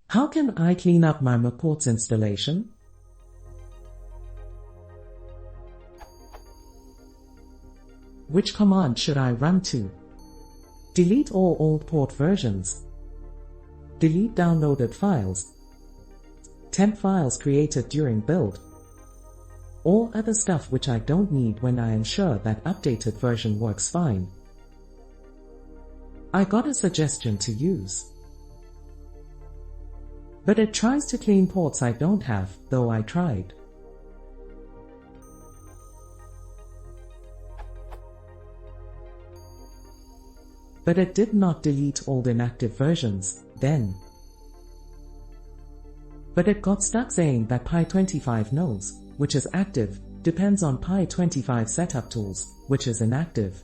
How can I clean up my MacPorts installation? Which command should I run to? Delete all old port versions. Delete downloaded files. Temp files created during build. All other stuff which I don't need when I ensure that updated version works fine. I got a suggestion to use. But it tries to clean ports I don't have, though I tried. But it did not delete old inactive versions, then. But it got stuck saying that Pi25 knows, which is active, depends on Pi25 setup tools, which is inactive.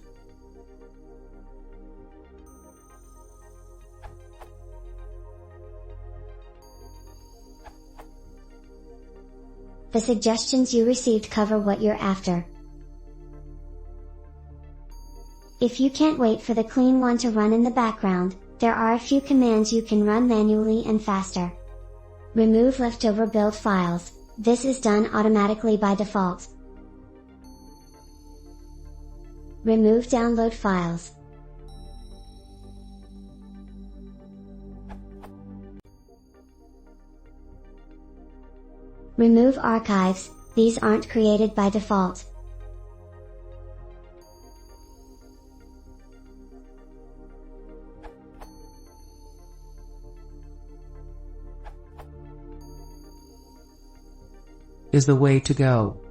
The suggestions you received cover what you're after. If you can't wait for the clean one to run in the background, there are a few commands you can run manually and faster. Remove leftover build files. This is done automatically by default. Remove download files. Remove archives. These aren't created by default. Is the way to go.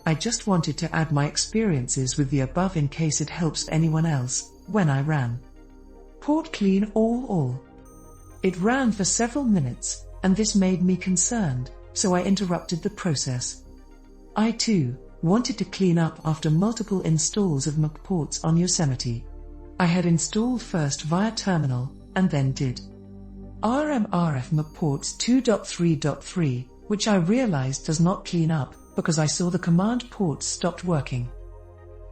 I just wanted to add my experiences with the above in case it helps anyone else. When I ran port clean all. It ran for several minutes, and this made me concerned, so I interrupted the process. I too wanted to clean up after multiple installs of MacPorts on Yosemite. I had installed first via terminal, and then did RMRF MacPorts 2.3.3, which I realized does not clean up, because I saw the command ports stopped working.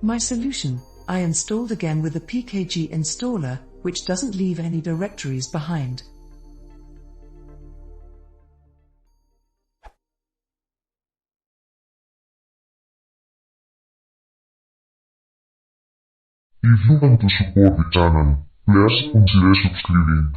My solution, I installed again with the PKG installer, which doesn't leave any directories behind. If you want to support the channel, please consider subscribing.